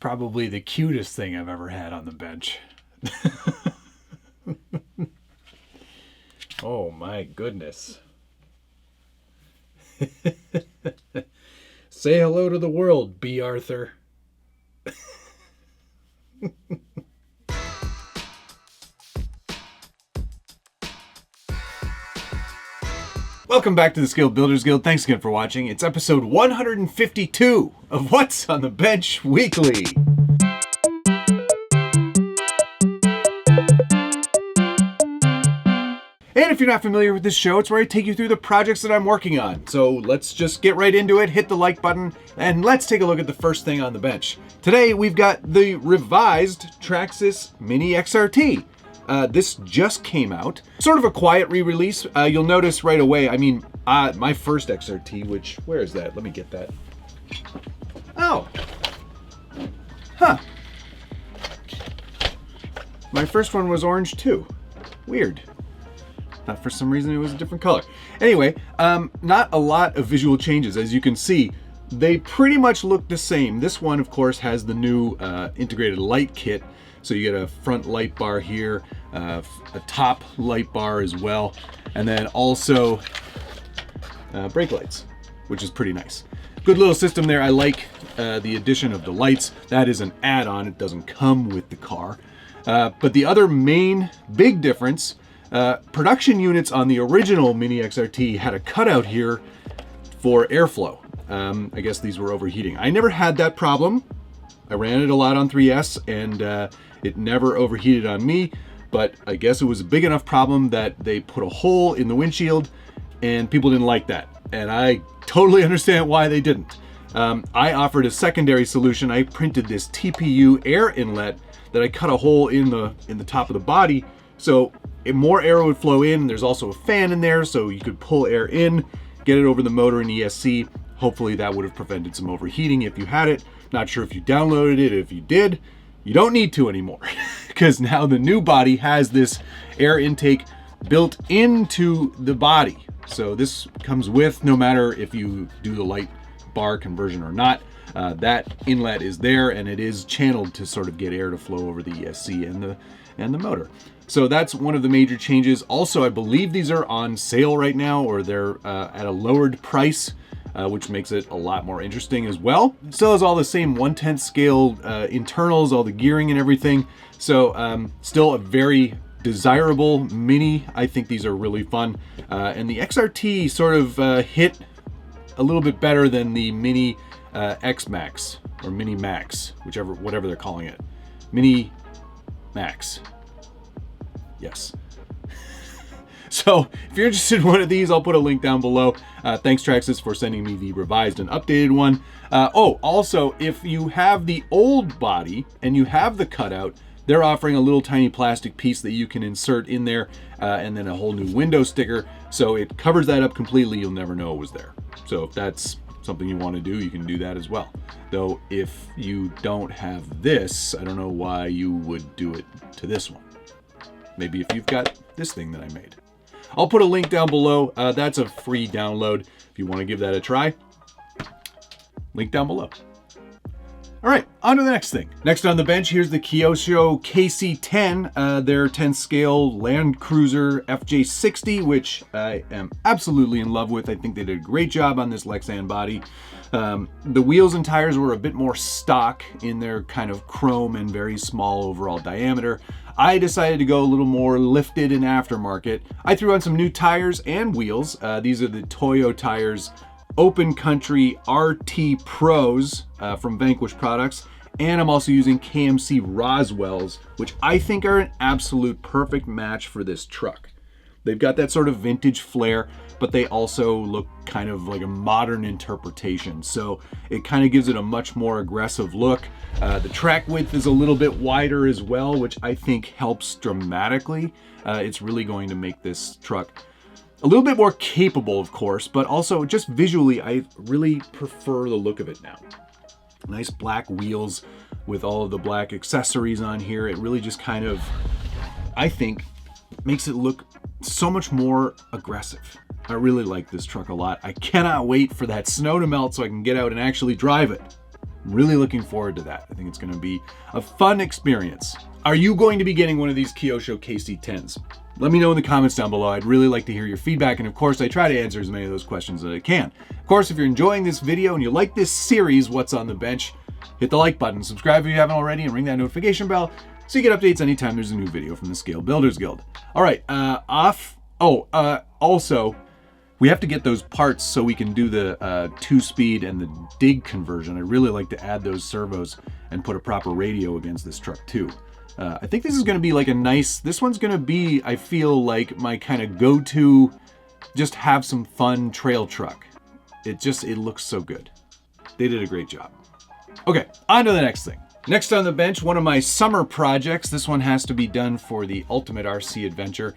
probably the cutest thing I've ever had on the bench. Oh my goodness. Say hello to the world, B. Arthur. Welcome back to the Skilled Builders Guild. Thanks again for watching. It's episode 152 of What's on the Bench Weekly. And if you're not familiar with this show, it's where I take you through the projects that I'm working on. So let's just get right into it, hit the like button, and let's take a look at the first thing on the bench. Today, we've got the revised Traxxas Mini XRT. This just came out. Sort of a quiet re-release. You'll notice right away, my first XRT, where is that? Let me get that. Oh. Huh. My first one was orange too. Weird. Thought for some reason it was a different color. Anyway, not a lot of visual changes. As you can see, they pretty much look the same. This one, of course, has the new integrated light kit. So you get a front light bar here, a top light bar as well, and then also brake lights, which is pretty nice. Good little system there. I like the addition of the lights. That is an add-on. It doesn't come with the car. But the other main big difference, production units on the original Mini XRT had a cutout here for airflow. I guess these were overheating. I never had that problem. I ran it a lot on 3S and it never overheated on me, but I guess it was a big enough problem that they put a hole in the windshield and people didn't like that. And I totally understand why they didn't. I offered a secondary solution. I printed this TPU air inlet that I cut a hole in the top of the body so more air would flow in. There's also a fan in there so you could pull air in, get it over the motor and ESC. Hopefully that would have prevented some overheating if you had it. Not sure if you downloaded it. If you did, you don't need to anymore because now the new body has this air intake built into the body. So this comes with, no matter if you do the light bar conversion or not, that inlet is there and it is channeled to sort of get air to flow over the ESC and the motor. So that's one of the major changes. Also, I believe these are on sale right now, or they're at a lowered price, which makes it a lot more interesting as well. Still has all the same 1/10 scale internals, all the gearing and everything. So still a very desirable Mini. I think these are really fun. And the XRT sort of hit a little bit better than the Mini X Max or Mini Max, whatever they're calling it. Mini Max. Yes. So if you're interested in one of these, I'll put a link down below. Thanks Traxxas for sending me the revised and updated one. Also, if you have the old body and you have the cutout, they're offering a little tiny plastic piece that you can insert in there and then a whole new window sticker. So it covers that up completely. You'll never know it was there. So if that's something you want to do, you can do that as well. Though if you don't have this, I don't know why you would do it to this one. Maybe if you've got this thing that I made. I'll put a link down below. That's a free download if you want to give that a try. Link down below. All right, on to the next thing. Next on the bench, here's the Kyosho KC10, their 10 scale Land Cruiser FJ60, which I am absolutely in love with. I think they did a great job on this Lexan body. The wheels and tires were a bit more stock in their kind of chrome and very small overall diameter. I decided to go a little more lifted and aftermarket. I threw on some new tires and wheels. These are the Toyo tires Open Country RT Pros from Vanquish Products. And I'm also using KMC Roswells, which I think are an absolute perfect match for this truck. They've got that sort of vintage flair, but they also look kind of like a modern interpretation. So it kind of gives it a much more aggressive look. The track width is a little bit wider as well, which I think helps dramatically. It's really going to make this truck a little bit more capable, of course, but also just visually, I really prefer the look of it now. Nice black wheels with all of the black accessories on here. It really just kind of, I think, makes it look so much more aggressive. I really like this truck a lot. I cannot wait for that snow to melt so I can get out and actually drive it. I'm really looking forward to that. I think it's going to be a fun experience. Are you going to be getting one of these Kyosho KC10s? Let me know in the comments down below. I'd really like to hear your feedback, and of course I try to answer as many of those questions as I can. Of course, if you're enjoying this video and you like this series, What's on the Bench, hit the like button, subscribe if you haven't already, and ring that notification bell so you get updates anytime there's a new video from the Scale Builders Guild. All right, also, we have to get those parts so we can do the 2-speed and the dig conversion. I really like to add those servos and put a proper radio against this truck too. I think this is going to be like a nice, this one's going to be, I feel like, my kind of go-to, just have some fun trail truck. It looks so good. They did a great job. Okay, on to the next thing. Next on the bench, one of my summer projects. This one has to be done for the Ultimate RC Adventure.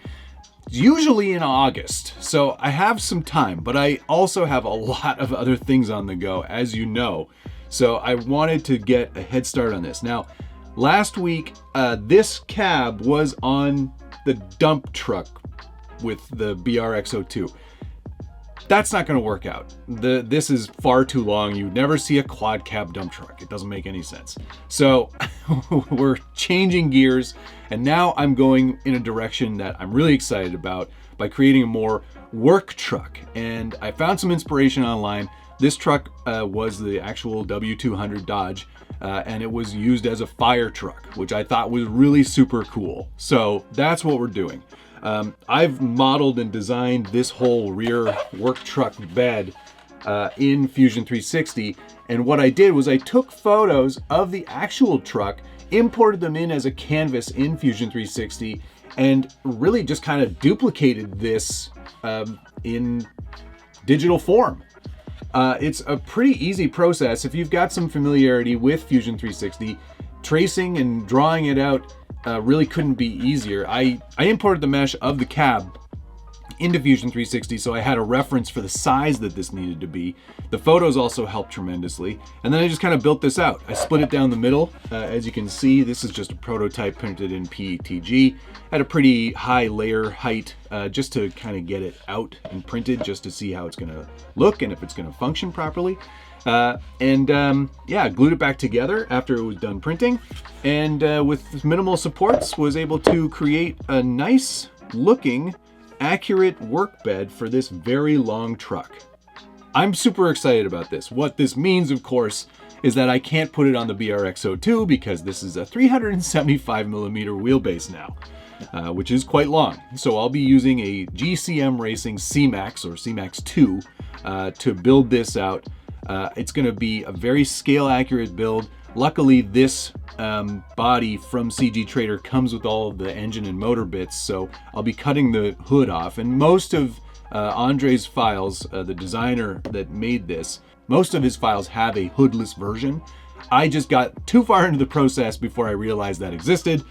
It's usually in August, so I have some time, but I also have a lot of other things on the go, as you know. So I wanted to get a head start on this. Now, last week, this cab was on the dump truck with the BRX02. That's not going to work out. This is far too long. You never see a quad cab dump truck. It doesn't make any sense. So we're changing gears, and now I'm going in a direction that I'm really excited about by creating a more work truck. And I found some inspiration online. This truck was the actual W200 Dodge, and it was used as a fire truck, which I thought was really super cool. So that's what we're doing. I've modeled and designed this whole rear work truck bed in Fusion 360, and what I did was I took photos of the actual truck, imported them in as a canvas in Fusion 360, and really just kind of duplicated this in digital form. It's a pretty easy process. If you've got some familiarity with Fusion 360, tracing and drawing it out really couldn't be easier. I imported the mesh of the cab into Fusion 360, so I had a reference for the size that this needed to be. The photos also helped tremendously, and then I just kind of built this out. I split it down the middle. As you can see, this is just a prototype printed in PETG at a pretty high layer height, just to kind of get it out and printed, just to see how it's going to look and if it's going to function properly. Yeah, glued it back together after it was done printing, and with minimal supports was able to create a nice looking accurate work bed for this very long truck. I'm super excited about this. What this means, of course, is that I can't put it on the BRX02 because this is a 375 millimeter wheelbase now, which is quite long. So I'll be using a GCM Racing C-Max or C-Max 2 to build this out. It's going to be a very scale accurate build. Luckily, this body from CG Trader comes with all of the engine and motor bits, so I'll be cutting the hood off. And most of Andre's files, the designer that made this, most of his files have a hoodless version. I just got too far into the process before I realized that existed,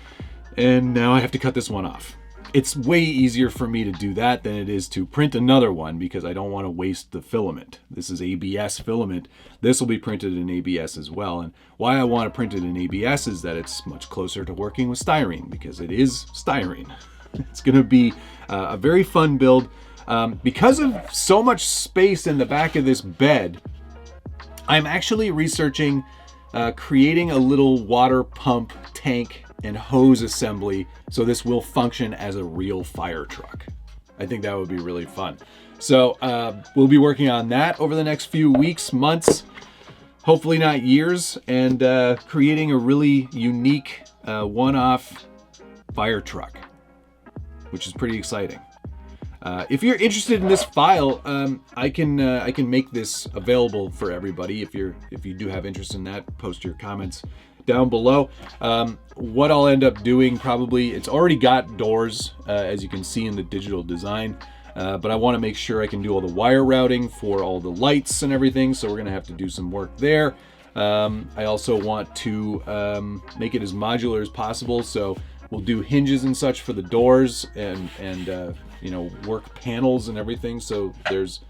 and now I have to cut this one off. It's way easier for me to do that than it is to print another one because I don't want to waste the filament. This is ABS filament. This will be printed in ABS as well. And why I want to print it in ABS is that it's much closer to working with styrene because it is styrene. It's going to be a very fun build. Because of so much space in the back of this bed, I'm actually researching creating a little water pump tank and hose assembly so this will function as a real fire truck. I think that would be really fun. So we'll be working on that over the next few weeks, months, hopefully not years, and creating a really unique one-off fire truck, which is pretty exciting. If you're interested in this file, I can make this available for everybody. If you do have interest in that, post your comments down below. What I'll end up doing, probably, it's already got doors, as you can see in the digital design, but I want to make sure I can do all the wire routing for all the lights and everything, so we're going to have to do some work there. I also want to make it as modular as possible, so we'll do hinges and such for the doors and you know, work panels and everything, so there's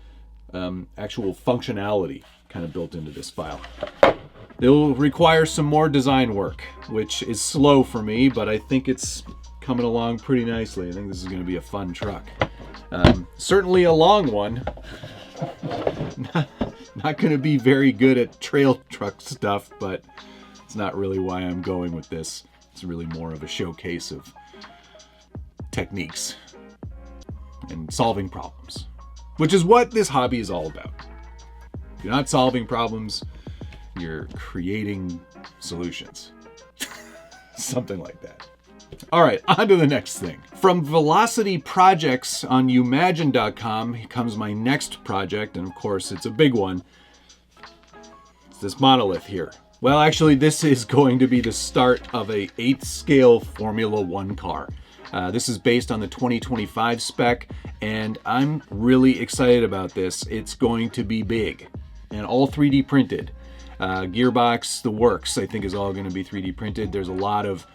actual functionality kind of built into this file. It'll require some more design work, which is slow for me, but I think it's coming along pretty nicely. I think this is going to be a fun truck. Certainly a long one. Not going to be very good at trail truck stuff, but it's not really why I'm going with this. It's really more of a showcase of techniques and solving problems, which is what this hobby is all about. If you're not solving problems, you're creating solutions. Something like that. All right, on to the next thing. From Velocity Projects on Umagine.com comes my next project, and of course it's a big one. It's this monolith here. Well, actually, this is going to be the start of a 8th scale Formula One car. This is based on the 2025 spec, and I'm really excited about this. It's going to be big and all 3D printed. Gearbox, the works, I think is all going to be 3D printed. There's a lot of,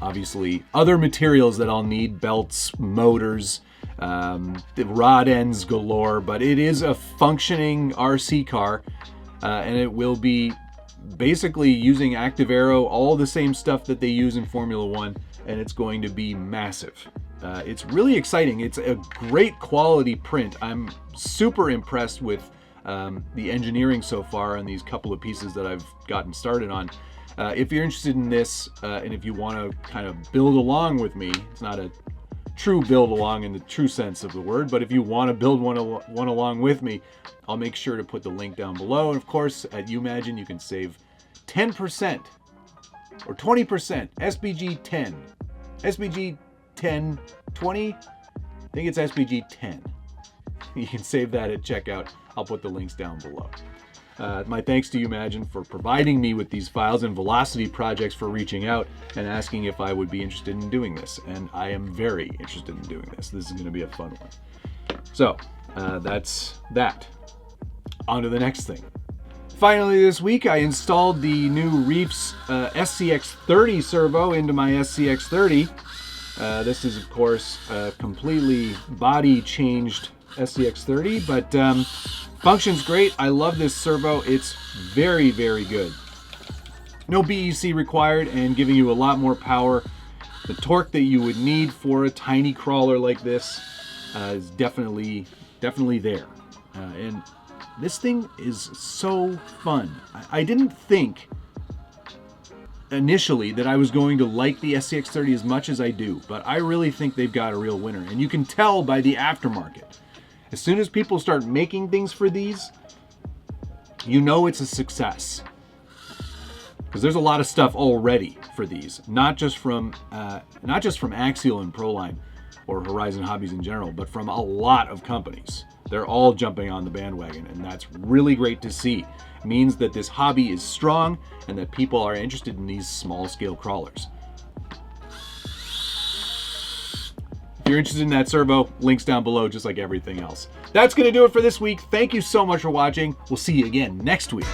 obviously, other materials that I'll need, belts, motors, the rod ends galore, but it is a functioning RC car, and it will be basically using Active Aero, all the same stuff that they use in Formula One, and it's going to be massive. It's really exciting. It's a great quality print. I'm super impressed with the engineering so far on these couple of pieces that I've gotten started on. If you're interested in this, and if you want to kind of build along with me, it's not a true build along in the true sense of the word, but if you want to build one along with me, I'll make sure to put the link down below. And of course, at Umagine, you can save 10% or 20%, SBG 10, SBG 10, 20, I think it's SBG 10. You can save that at checkout. I'll put the links down below. My thanks to Umagine for providing me with these files, and Velocity Projects for reaching out and asking if I would be interested in doing this. And I am very interested in doing this. This is going to be a fun one. So that's that. On to the next thing. Finally this week, I installed the new Reefs SCX30 servo into my SCX30. This is, of course, a completely body changed SCX30, but functions great. I love this servo. It's very, very good. No BEC required and giving you a lot more power. The torque that you would need for a tiny crawler like this is definitely there. And this thing is so fun. I didn't think initially that I was going to like the SCX30 as much as I do, but I really think they've got a real winner. And you can tell by the aftermarket. As soon as people start making things for these, you know it's a success. Because there's a lot of stuff already for these, not just from Axial and Proline or Horizon Hobbies in general, but from a lot of companies. They're all jumping on the bandwagon, and that's really great to see. It means that this hobby is strong and that people are interested in these small-scale crawlers. If you're interested in that servo, links down below, just like everything else. That's going to do it for this week. Thank you so much for watching. We'll see you again next week.